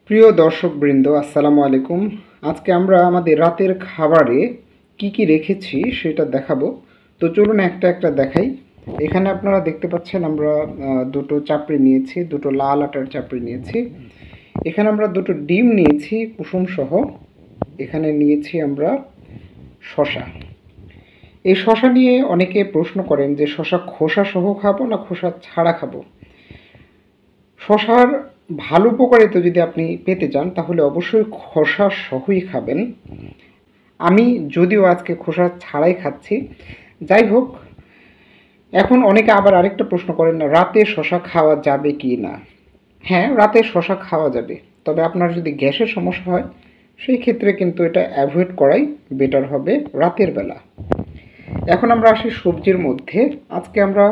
প্রিয় দর্শকবৃন্দ, আসসালামু আলাইকুম। আজকে আমরা আমাদের রাতের খাবারে কি কি রেখেছি সেটা দেখাবো। তো চলুন একটা একটা দেখাই। এখানে আপনারা দেখতে পাচ্ছেন আমরা দুটো চাপড়ি নিয়েছি, দুটো লাল আটার চাপড়ি নিয়েছি। এখানে আমরা দুটো ডিম নিয়েছি কুসুম সহ। এখানে নিয়েছি আমরা শশা। এই শশা নিয়ে অনেকে প্রশ্ন করেন যে শশা খোসা সহ খাবো না খোসা ছাড়া খাবো। শশার ভালো উপকারিতা যদি আপনি পেতে চান তাহলে অবশ্যই খোসা সহই খাবেন। আমি যদিও আজকে খোসা ছাড়াই খাচ্ছি। যাই হোক, এখন অনেকে আবার আরেকটা প্রশ্ন করেন, না রাতে শশা খাওয়া যাবে কি না। হ্যাঁ, রাতে শশা খাওয়া যাবে, তবে আপনার যদি গ্যাসের সমস্যা হয় সেই ক্ষেত্রে কিন্তু এটা অ্যাভয়েড করাই বেটার হবে রাতের বেলা। এখন আমরা আসি সবজির মধ্যে। আজকে আমরা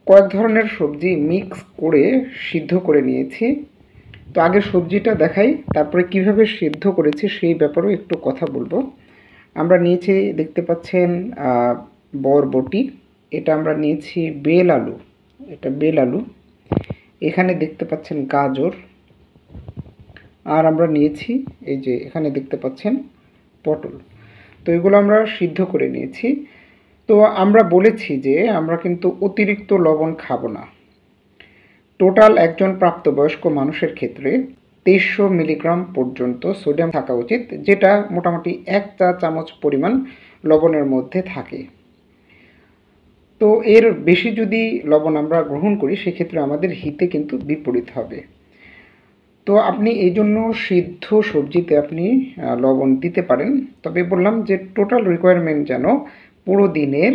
কয়েক ধরনের সবজি মিক্স করে সিদ্ধ করে নিয়েছি। তো আগে সবজিটা দেখাই, তারপরে কিভাবে সিদ্ধ করেছি সেই ব্যাপারেও একটু কথা বলবো। আমরা নিয়েছি, দেখতে পাচ্ছেন, বরবটি। এটা আমরা নিয়েছি বেল আলু, এটা বেল আলু। এখানে দেখতে পাচ্ছেন গাজর। আর আমরা নিয়েছি, এই যে এখানে দেখতে পাচ্ছেন, পটল। তো এগুলো আমরা সিদ্ধ করে নিয়েছি। তো আমরা বলেছি যে আমরা কিন্তু অতিরিক্ত লবণ খাবো না। টোটাল একজন প্রাপ্তবয়স্ক মানুষের ক্ষেত্রে 2300 মিলিগ্রাম পর্যন্ত সোডিয়াম থাকা উচিত, যেটা মোটামুটি 1 চা চামচ পরিমাণ লবণের মধ্যে থাকে। তো এর বেশি যদি লবণ আমরা গ্রহণ করি সেক্ষেত্রে আমাদের হিতে কিন্তু বিপরীত হবে। তো আপনি এই জন্য সিদ্ধ সবজিতে আপনি লবণ দিতে পারেন, তবে বললাম যে টোটাল রিকোয়ারমেন্ট যেন পুরো দিনের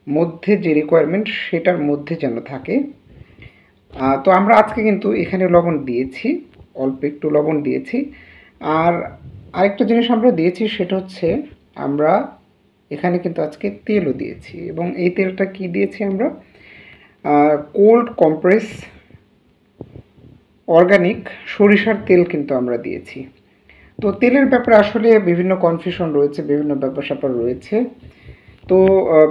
মধ্যে যে রিকোয়ারমেন্ট সেটার মধ্যে যেন থাকে। তো আমরা আজকে কিন্তু এখানে লবণ দিয়েছি, অল্প একটু লবণ দিয়েছি। আর আরেকটা জিনিস আমরা দিয়েছি, সেটা হচ্ছে আমরা এখানে কিন্তু আজকে তেলও দিয়েছি, এবং এই তেলটা কি দিয়েছি আমরা, কোল্ড কম্প্রেস অর্গানিক সরিষার তেল কিন্তু আমরা দিয়েছি। তো তেলের ব্যাপারে আসলে বিভিন্ন কনফিউশন রয়েছে, বিভিন্ন ব্যাপার স্যাপার রয়েছে। তো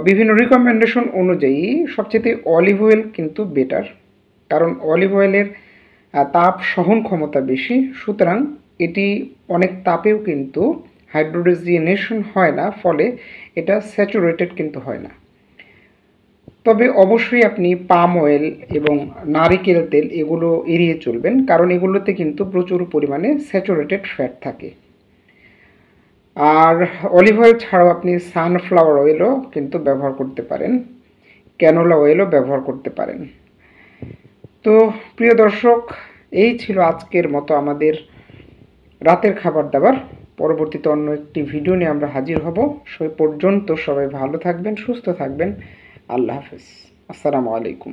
বিভিন্ন রিকমেন্ডেশন অনুযায়ী সবচেয়ে অলিভ অয়েল কিন্তু বেটার, কারণ অলিভ অয়েলের তাপ সহন ক্ষমতা বেশি। সুতরাং এটি অনেক তাপেও কিন্তু হাইড্রোজেনেশন হয় না, ফলে এটা স্যাচুরেটেড কিন্তু হয় না। তবে অবশ্যই আপনি পাম অয়েল এবং নারিকেল তেল এগুলো এড়িয়ে চলবেন, কারণ এগুলোতে কিন্তু প্রচুর পরিমাণে স্যাচুরেটেড ফ্যাট থাকে। আর অলিভ অয়েল ছাড়াও আপনি সানফ্লাওয়ার অয়েলও কিন্তু ব্যবহার করতে পারেন, ক্যানোলা অয়েলও ব্যবহার করতে পারেন। তো প্রিয় দর্শক, এই ছিল আজকের মতো আমাদের রাতের খাবার দাবার। পরবর্তীতে অন্য একটি ভিডিও নিয়ে আমরা হাজির হব। সেই পর্যন্ত সবাই ভালো থাকবেন, সুস্থ থাকবেন। আল্লাহ হাফেজ। আসসালামু আলাইকুম।